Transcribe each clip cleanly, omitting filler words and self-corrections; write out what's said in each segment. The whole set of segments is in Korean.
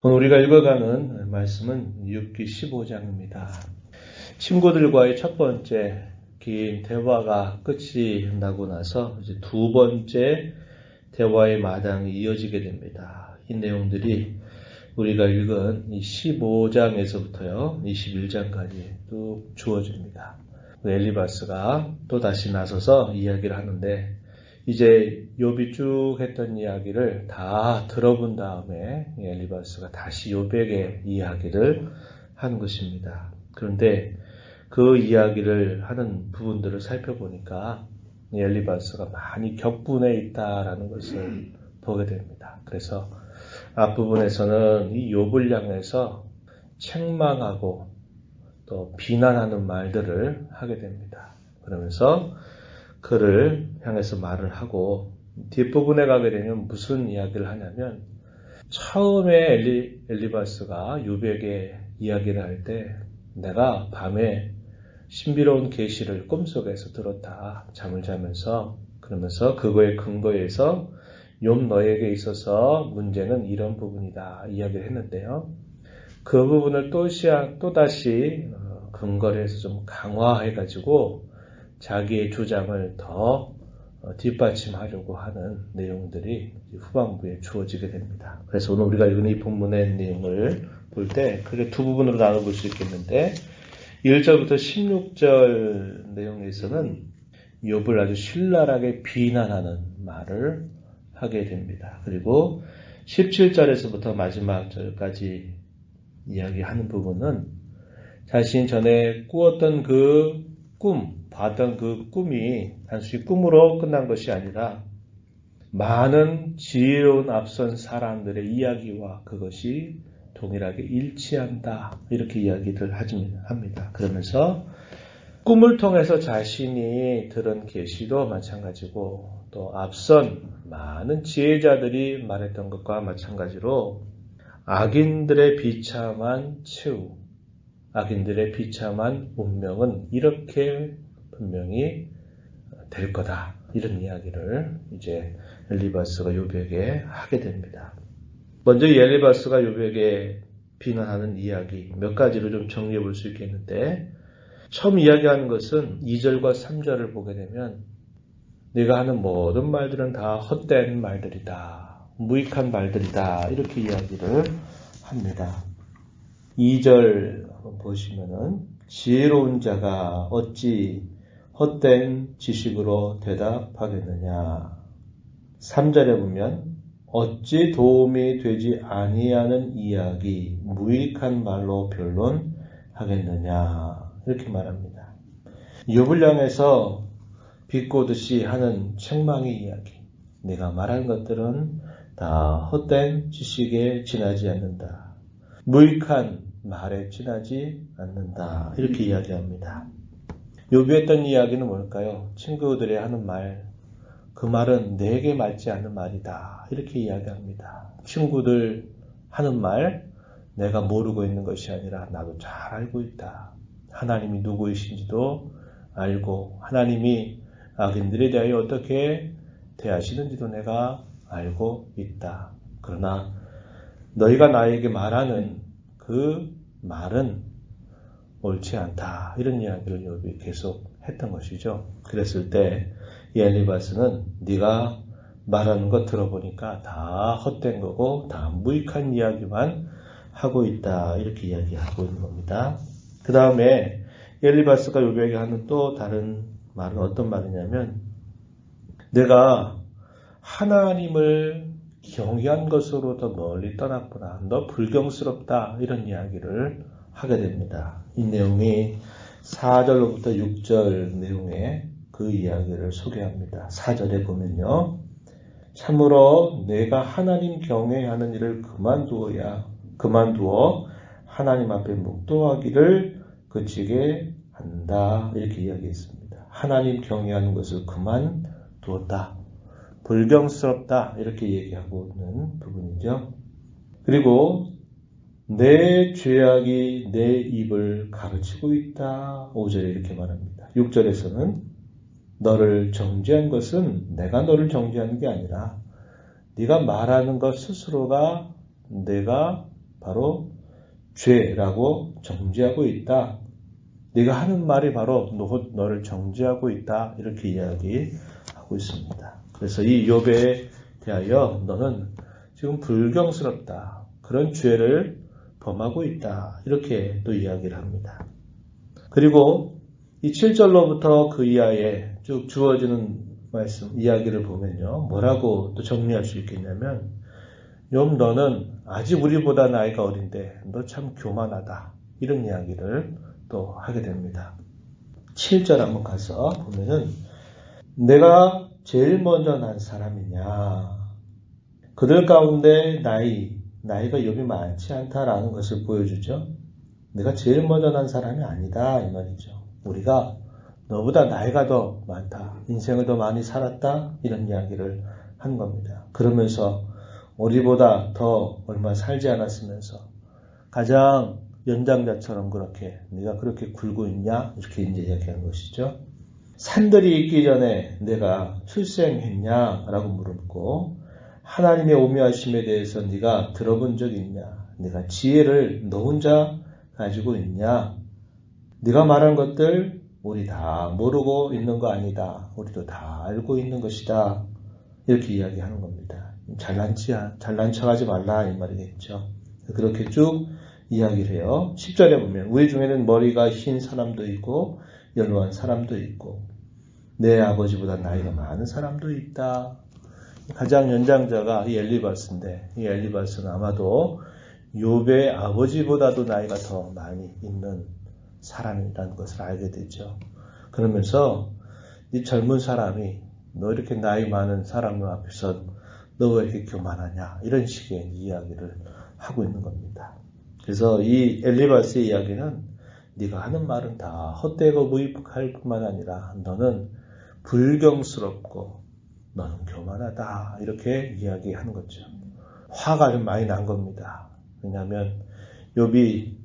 오늘 우리가 읽어가는 말씀은 욥기 15장입니다. 친구들과의 첫 번째 긴 대화가 끝이 나고 나서 이제 두 번째 대화의 마당이 이어지게 됩니다. 이 내용들이 우리가 읽은 이 15장에서부터요 21장까지 쭉 주어집니다. 엘리바스가 또 다시 나서서 이야기를 하는데 이제 욥이 쭉 했던 이야기를 다 들어본 다음에 엘리바스가 다시 욥에게 이야기를 한 것입니다. 그런데 그 이야기를 하는 부분들을 살펴보니까 엘리바스가 많이 격분해 있다라는 것을 보게 됩니다. 그래서 앞부분에서는 이 욥을 향해서 책망하고 또 비난하는 말들을 하게 됩니다. 그러면서 그를 향해서 말을 하고 뒷부분에 가게 되면 무슨 이야기를 하냐면 처음에 엘리바스가 욥에게 이야기를 할 때 내가 밤에 신비로운 계시를 꿈속에서 들었다. 잠을 자면서 그러면서 그거에 근거해서 욥 너에게 있어서 문제는 이런 부분이다 이야기를 했는데요. 그 부분을 또다시 근거를 해서 좀 강화해가지고 자기의 주장을 더 뒷받침하려고 하는 내용들이 후반부에 주어지게 됩니다. 그래서 오늘 우리가 읽은 이 본문의 내용을 볼 때 크게 두 부분으로 나눠볼 수 있겠는데 1절부터 16절 내용에서는 욥을 아주 신랄하게 비난하는 말을 하게 됩니다. 그리고 17절에서부터 마지막 절까지 이야기하는 부분은 자신이 전에 꾸었던 봤던 그 꿈이 단순히 꿈으로 끝난 것이 아니라 많은 지혜로운 앞선 사람들의 이야기와 그것이 동일하게 일치한다. 이렇게 이야기를 합니다. 그러면서 꿈을 통해서 자신이 들은 계시도 마찬가지고 또 앞선 많은 지혜자들이 말했던 것과 마찬가지로 악인들의 비참한 최후, 악인들의 비참한 운명은 이렇게 분명히 될 거다. 이런 이야기를 이제 엘리바스가 욥에게 하게 됩니다. 먼저 이 엘리바스가 욥에게 비난하는 이야기 몇 가지로 좀 정리해 볼 수 있겠는데 처음 이야기하는 것은 2절과 3절을 보게 되면 네가 하는 모든 말들은 다 헛된 말들이다. 무익한 말들이다. 이렇게 이야기를 합니다. 2절 한번 보시면은 지혜로운 자가 어찌 헛된 지식으로 대답하겠느냐. 3절에 보면 어찌 도움이 되지 아니하는 이야기 무익한 말로 변론하겠느냐. 이렇게 말합니다. 욥을 향해서 비꼬듯이 하는 책망의 이야기. 내가 말한 것들은 다 헛된 지식에 지나지 않는다. 무익한 말에 지나지 않는다. 이렇게 이야기합니다. 욥이 했던 이야기는 뭘까요? 친구들이 하는 말, 그 말은 내게 맞지 않는 말이다. 이렇게 이야기합니다. 친구들 하는 말, 내가 모르고 있는 것이 아니라 나도 잘 알고 있다. 하나님이 누구이신지도 알고 하나님이 악인들에 대하여 어떻게 대하시는지도 내가 알고 있다. 그러나 너희가 나에게 말하는 그 말은 옳지 않다. 이런 이야기를 욥이 계속 했던 것이죠. 그랬을 때 이 엘리바스는 네가 말하는 거 들어보니까 다 헛된 거고 다 무익한 이야기만 하고 있다. 이렇게 이야기하고 있는 겁니다. 그 다음에 엘리바스가 욥에게 하는 또 다른 말은 어떤 말이냐면 내가 하나님을 경외한 것으로 더 멀리 떠났구나. 너 불경스럽다. 이런 이야기를 하게 됩니다. 이 내용이 4절로부터 6절 내용에 그 이야기를 소개합니다. 4절에 보면요. 참으로 내가 하나님 경외하는 일을 그만두어 하나님 앞에 묵도하기를 그치게 한다. 이렇게 이야기했습니다. 하나님 경외하는 것을 그만두었다. 불경스럽다. 이렇게 얘기하고 있는 부분이죠. 그리고 내 죄악이 내 입을 가르치고 있다. 5절에 이렇게 말합니다. 6절에서는 너를 정죄한 것은 내가 너를 정죄하는 게 아니라 네가 말하는 것 스스로가 내가 바로 죄라고 정죄하고 있다. 네가 하는 말이 바로 너를 정죄하고 있다. 이렇게 이야기하고 있습니다. 그래서 이 욥에 대하여 너는 지금 불경스럽다. 그런 죄를 범하고 있다. 이렇게 또 이야기를 합니다. 그리고 이 7절로부터 그 이하에 쭉 주어지는 말씀, 이야기를 보면요. 뭐라고 또 정리할 수 있겠냐면 욥 너는 아직 우리보다 나이가 어린데 너 참 교만하다. 이런 이야기를 또 하게 됩니다. 7절 한번 가서 보면은 내가 제일 먼저 난 사람이냐. 그들 가운데 나이가 욥이 많지 않다라는 것을 보여주죠. 내가 제일 먼저 난 사람이 아니다 이 말이죠. 우리가 너보다 나이가 더 많다. 인생을 더 많이 살았다. 이런 이야기를 한 겁니다. 그러면서 우리보다 더 얼마 살지 않았으면서 가장 연장자처럼 그렇게 네가 그렇게 굴고 있냐? 이렇게 이제 이야기한 것이죠. 산들이 있기 전에 내가 출생했냐? 라고 물었고 하나님의 오묘하심에 대해서 네가 들어본 적이 있냐? 네가 지혜를 너 혼자 가지고 있냐? 네가 말한 것들 우리 다 모르고 있는 거 아니다. 우리도 다 알고 있는 것이다. 이렇게 이야기하는 겁니다. 잘난 척하지 말라 이 말이겠죠. 그렇게 쭉 이야기를 해요. 10절에 보면 우리 중에는 머리가 흰 사람도 있고 연로한 사람도 있고 내 아버지보다 나이가 많은 사람도 있다. 가장 연장자가 이 엘리바스인데 이 엘리바스는 아마도 욥의 아버지보다도 나이가 더 많이 있는 사람이라는 것을 알게 되죠. 그러면서 이 젊은 사람이 너 이렇게 나이 많은 사람 앞에서 너 왜 이렇게 교만하냐 이런 식의 이야기를 하고 있는 겁니다. 그래서 이 엘리바스의 이야기는 네가 하는 말은 다 헛되고 무익할 뿐만 아니라 너는 불경스럽고 너는 교만하다 이렇게 이야기하는 거죠. 화가 좀 많이 난 겁니다. 왜냐하면 욥이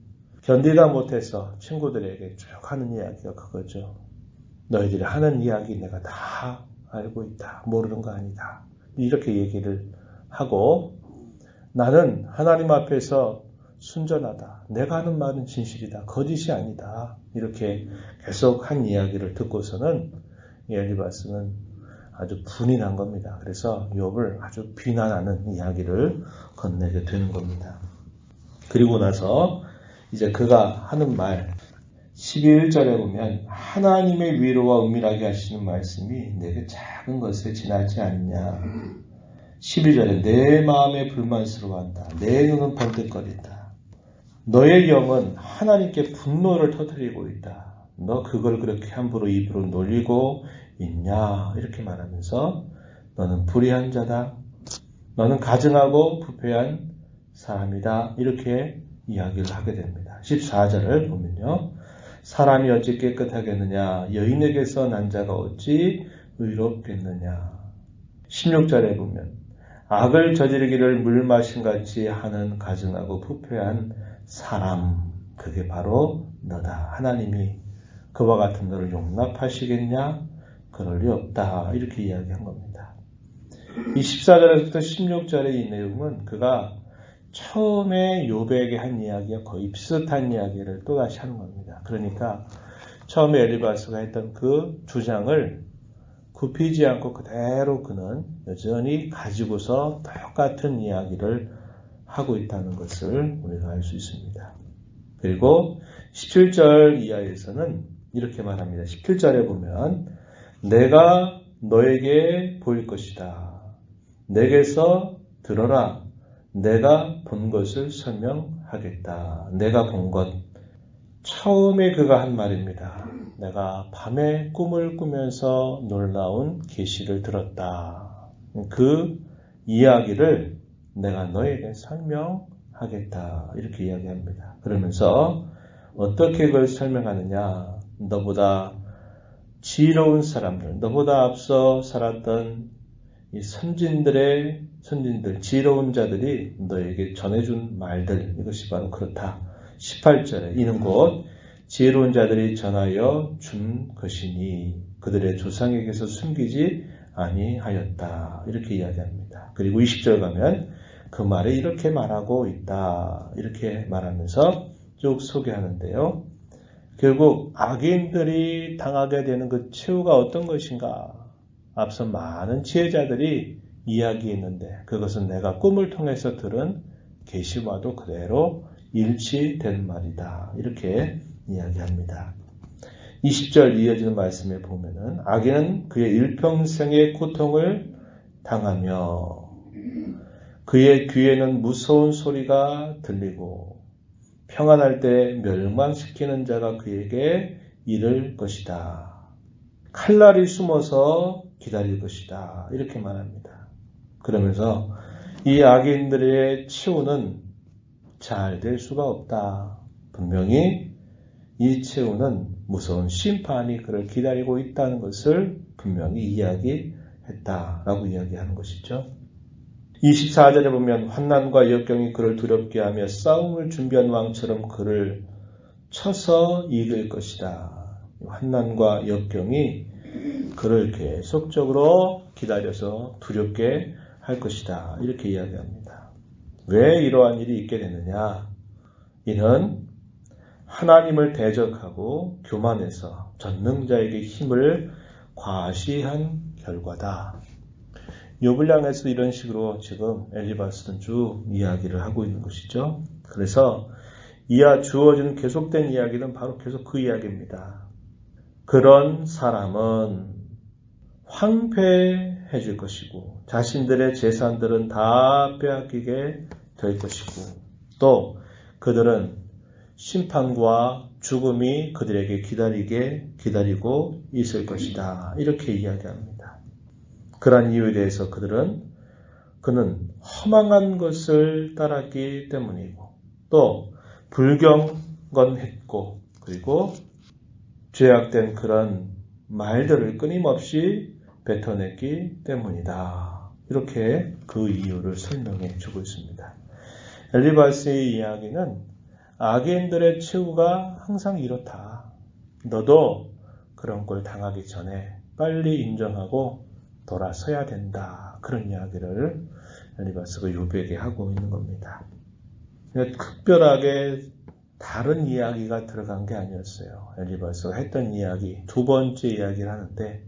견디다 못해서 친구들에게 쭉 하는 이야기가 그거죠. 너희들이 하는 이야기 내가 다 알고 있다. 모르는 거 아니다. 이렇게 얘기를 하고 나는 하나님 앞에서 순전하다. 내가 하는 말은 진실이다. 거짓이 아니다. 이렇게 계속 한 이야기를 듣고서는 엘리바스는 아주 분이 난 겁니다. 그래서 욥을 아주 비난하는 이야기를 건네게 되는 겁니다. 그리고 나서 이제 그가 하는 말 11절에 보면 하나님의 위로와 은밀하게 하시는 말씀이 내게 작은 것에 지나지 않냐. 12절에 내 마음에 불만스러워한다. 내 눈은 번뜩거린다. 너의 영은 하나님께 분노를 터뜨리고 있다. 너 그걸 그렇게 함부로 입으로 놀리고 있냐. 이렇게 말하면서 너는 불의한 자다. 너는 가증하고 부패한 사람이다. 이렇게 이야기를 하게 됩니다. 14절을 보면요. 사람이 어찌 깨끗하겠느냐. 여인에게서 난 자가 어찌 의롭겠느냐. 16절에 보면 악을 저지르기를 물 마심같이 하는 가증하고 부패한 사람. 그게 바로 너다. 하나님이 그와 같은 너를 용납하시겠냐? 그럴 리 없다. 이렇게 이야기한 겁니다. 이 14절에서부터 16절의 이 내용은 그가 처음에 욥에게 한 이야기와 거의 비슷한 이야기를 또다시 하는 겁니다. 그러니까 처음에 엘리바스가 했던 그 주장을 굽히지 않고 그대로 그는 여전히 가지고서 똑같은 이야기를 하고 있다는 것을 우리가 알 수 있습니다. 그리고 17절 이하에서는 이렇게 말합니다. 17절에 보면 내가 너에게 보일 것이다. 내게서 들어라. 내가 본 것을 설명하겠다. 내가 본 것. 처음에 그가 한 말입니다. 내가 밤에 꿈을 꾸면서 놀라운 계시를 들었다. 그 이야기를 내가 너에게 설명하겠다. 이렇게 이야기합니다. 그러면서 어떻게 그걸 설명하느냐. 너보다 지혜로운 사람들, 너보다 앞서 살았던 이 선진들, 지혜로운 자들이 너에게 전해준 말들, 이것이 바로 그렇다. 18절에 이는 곧 지혜로운 자들이 전하여 준 것이니 그들의 조상에게서 숨기지 아니하였다. 이렇게 이야기합니다. 그리고 20절 가면 그 말에 이렇게 말하고 있다. 이렇게 말하면서 쭉 소개하는데요. 결국 악인들이 당하게 되는 그 최후가 어떤 것인가? 앞서 많은 지혜자들이 이야기했는데 그것은 내가 꿈을 통해서 들은 계시와도 그대로 일치된 말이다. 이렇게 이야기합니다. 20절 이어지는 말씀에 보면은 악인은 그의 일평생의 고통을 당하며 그의 귀에는 무서운 소리가 들리고 평안할 때 멸망시키는 자가 그에게 이를 것이다. 칼날이 숨어서 기다릴 것이다. 이렇게 말합니다. 그러면서 이 악인들의 치유는 잘 될 수가 없다. 분명히 이 치유는 무서운 심판이 그를 기다리고 있다는 것을 분명히 이야기했다라고 이야기하는 것이죠. 24절에 보면 환난과 역경이 그를 두렵게 하며 싸움을 준비한 왕처럼 그를 쳐서 이길 것이다. 환난과 역경이 그를 계속적으로 기다려서 두렵게 할 것이다. 이렇게 이야기합니다. 왜 이러한 일이 있게 되느냐? 이는 하나님을 대적하고 교만해서 전능자에게 힘을 과시한 결과다. 욥을 향해서 이런 식으로 지금 엘리바스는 쭉 이야기를 하고 있는 것이죠. 그래서 이하 주어지는 계속된 이야기는 바로 계속 그 이야기입니다. 그런 사람은 황폐해질 것이고 자신들의 재산들은 다 빼앗기게 될 것이고 또 그들은 심판과 죽음이 그들에게 기다리고 있을 것이다. 이렇게 이야기합니다. 그러한 이유에 대해서 그는 허망한 것을 따랐기 때문이고 또 불경건했고 그리고 죄악된 그런 말들을 끊임없이 뱉어냈기 때문이다. 이렇게 그 이유를 설명해 주고 있습니다. 엘리바스의 이야기는 악인들의 최후가 항상 이렇다. 너도 그런 걸 당하기 전에 빨리 인정하고 돌아서야 된다. 그런 이야기를 엘리바스가 욥에게 하고 있는 겁니다. 특별하게 다른 이야기가 들어간 게 아니었어요. 엘리바스가 했던 이야기, 두 번째 이야기를 하는데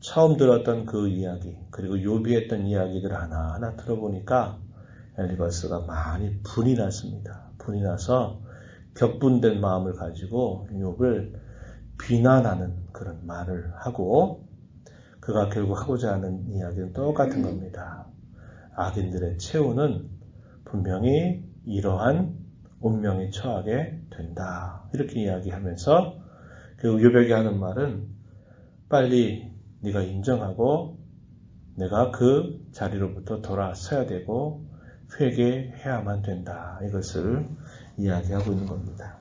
처음 들었던 그 이야기, 그리고 욥이 했던 이야기들 하나하나 들어보니까 엘리바스가 많이 분이 났습니다. 분이 나서 격분된 마음을 가지고 욥을 비난하는 그런 말을 하고 그가 결국 하고자 하는 이야기는 똑같은 겁니다. 악인들의 최후는 분명히 이러한 운명에 처하게 된다. 이렇게 이야기하면서 결국 욥에게 하는 말은 빨리 네가 인정하고 내가 그 자리로부터 돌아서야 되고 회개해야만 된다. 이것을 이야기하고 있는 겁니다.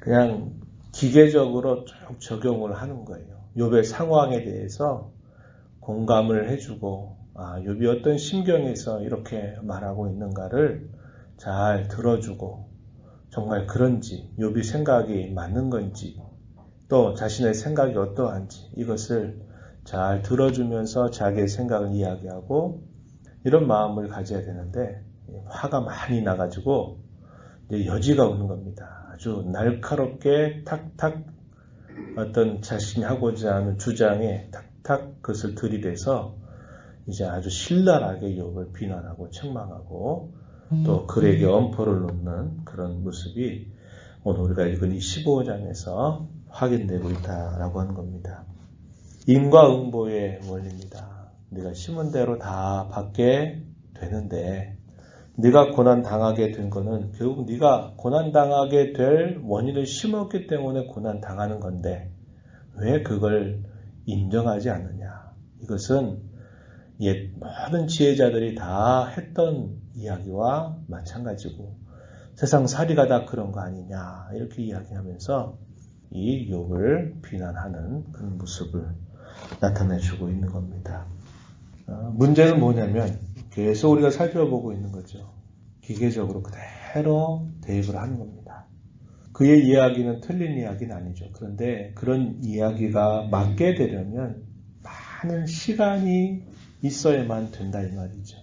그냥 기계적으로 쭉 적용을 하는 거예요. 욥의 상황에 대해서 공감을 해주고 욥이 어떤 심경에서 이렇게 말하고 있는가를 잘 들어주고 정말 그런지 욥이 생각이 맞는 건지 또 자신의 생각이 어떠한지 이것을 잘 들어주면서 자기의 생각을 이야기하고 이런 마음을 가져야 되는데 화가 많이 나가지고 이제 여지가 없는 겁니다. 아주 날카롭게 탁탁 어떤 자신이 하고자 하는 주장에 탁탁 그것을 들이대서 이제 아주 신랄하게 욥을 비난하고 책망하고 또 그에게 엄포를 놓는 그런 모습이 오늘 우리가 읽은 이 15장에서 확인되고 있다라고 하는 겁니다. 인과응보의 원리입니다. 네가 심은 대로 다 받게 되는데 네가 고난당하게 된 거는 결국 네가 고난당하게 될 원인을 심었기 때문에 고난당하는 건데 왜 그걸 인정하지 않느냐. 이것은 옛 모든 지혜자들이 다 했던 이야기와 마찬가지고 세상 살이가 다 그런 거 아니냐 이렇게 이야기하면서 이 욥을 비난하는 그런 모습을 나타내주고 있는 겁니다. 문제는 뭐냐면 계속 우리가 살펴보고 있는 거죠. 기계적으로 그대로 대입을 하는 겁니다. 그의 이야기는 틀린 이야기는 아니죠. 그런데 그런 이야기가 맞게 되려면 많은 시간이 있어야만 된다 이 말이죠.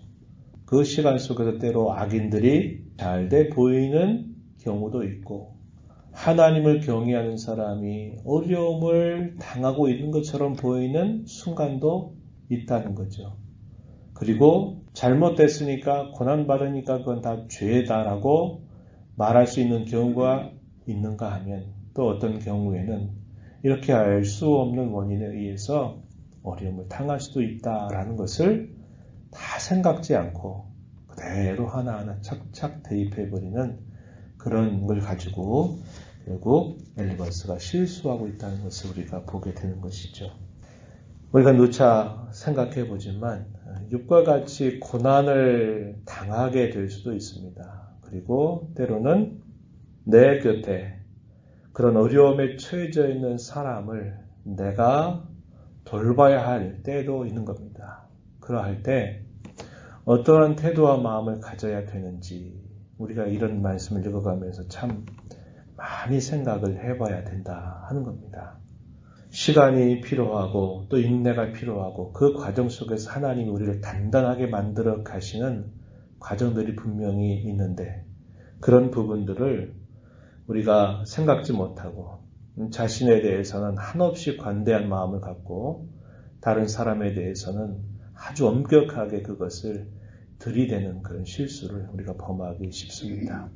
그 시간 속에서 때로 악인들이 잘 돼 보이는 경우도 있고 하나님을 경외하는 사람이 어려움을 당하고 있는 것처럼 보이는 순간도 있다는 거죠. 그리고 잘못됐으니까 고난받으니까 그건 다 죄다라고 말할 수 있는 경우가 있는가 하면 또 어떤 경우에는 이렇게 알 수 없는 원인에 의해서 어려움을 당할 수도 있다라는 것을 다 생각지 않고 그대로 하나하나 착착 대입해버리는 그런 걸 가지고 결국 엘리바스가 실수하고 있다는 것을 우리가 보게 되는 것이죠. 우리가 누차 생각해 보지만 욥과 같이 고난을 당하게 될 수도 있습니다. 그리고 때로는 내 곁에 그런 어려움에 처해져 있는 사람을 내가 돌봐야 할 때도 있는 겁니다. 그러할 때 어떠한 태도와 마음을 가져야 되는지 우리가 이런 말씀을 읽어가면서 참 많이 생각을 해봐야 된다 하는 겁니다. 시간이 필요하고 또 인내가 필요하고 그 과정 속에서 하나님이 우리를 단단하게 만들어 가시는 과정들이 분명히 있는데 그런 부분들을 우리가 생각지 못하고 자신에 대해서는 한없이 관대한 마음을 갖고 다른 사람에 대해서는 아주 엄격하게 그것을 들이대는 그런 실수를 우리가 범하기 쉽습니다.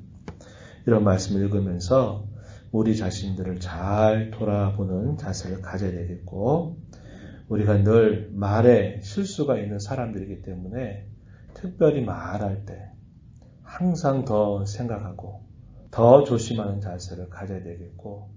이런 말씀을 읽으면서 우리 자신들을 잘 돌아보는 자세를 가져야 되겠고 우리가 늘 말에 실수가 있는 사람들이기 때문에 특별히 말할 때 항상 더 생각하고 더 조심하는 자세를 가져야 되겠고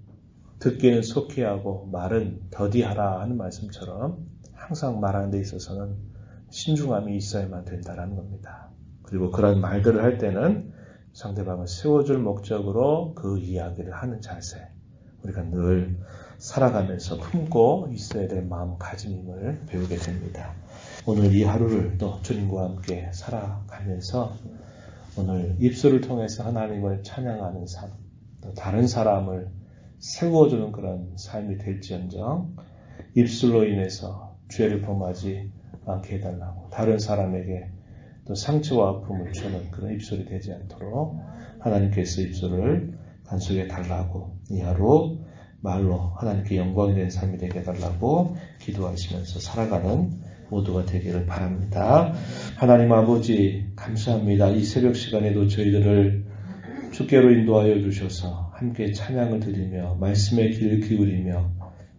듣기는 속히 하고 말은 더디하라 하는 말씀처럼 항상 말하는 데 있어서는 신중함이 있어야만 된다는 겁니다. 그리고 그런 말들을 할 때는 상대방을 세워줄 목적으로 그 이야기를 하는 자세 우리가 늘 살아가면서 품고 있어야 될 마음가짐임을 배우게 됩니다. 오늘 이 하루를 또 주님과 함께 살아가면서 오늘 입술을 통해서 하나님을 찬양하는 삶, 또 다른 사람을 세워주는 그런 삶이 될지언정 입술로 인해서 죄를 범하지 않게 해달라고 다른 사람에게 또 상처와 아픔을 주는 그런 입술이 되지 않도록 하나님께서 입술을 간수해 달라고 이 하루 말로 하나님께 영광이 되는 삶이 되게 해달라고 기도하시면서 살아가는 모두가 되기를 바랍니다. 하나님 아버지 감사합니다. 이 새벽 시간에도 저희들을 주께로 인도하여 주셔서 함께 찬양을 드리며 말씀에 귀를 기울이며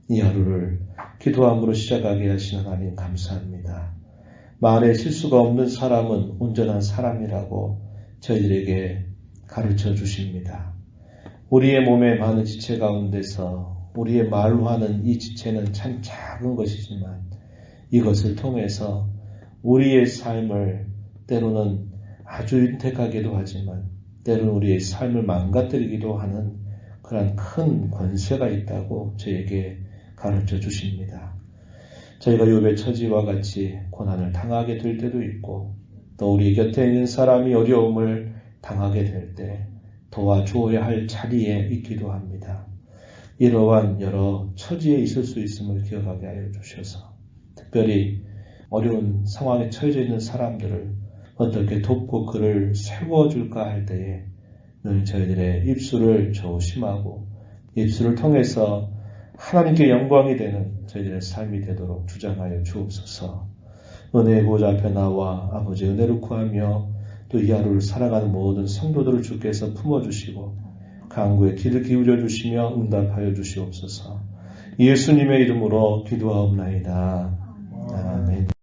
이 하루를 기도함으로 시작하게 하신 하나님 감사합니다. 말에 실수가 없는 사람은 온전한 사람이라고 저희들에게 가르쳐 주십니다. 우리의 몸에 많은 지체 가운데서 우리의 말로 하는 이 지체는 참 작은 것이지만 이것을 통해서 우리의 삶을 때로는 아주 윤택하기도 하지만 때로는 우리의 삶을 망가뜨리기도 하는 그런 큰 권세가 있다고 저에게 가르쳐 주십니다. 저희가 욥의 처지와 같이 고난을 당하게 될 때도 있고 또 우리 곁에 있는 사람이 어려움을 당하게 될 때 도와줘야 할 자리에 있기도 합니다. 이러한 여러 처지에 있을 수 있음을 기억하게 하여 주셔서 특별히 어려운 상황에 처해져 있는 사람들을 어떻게 돕고 그를 세워줄까 할 때에 늘 저희들의 입술을 조심하고 입술을 통해서 하나님께 영광이 되는 저희들의 삶이 되도록 주장하여 주옵소서. 은혜의 보좌 앞에 나와 아버지의 은혜를 구하며 또 이 하루를 살아가는 모든 성도들을 주께서 품어주시고 간구에 귀를 기울여 주시며 응답하여 주시옵소서. 예수님의 이름으로 기도하옵나이다. 아멘.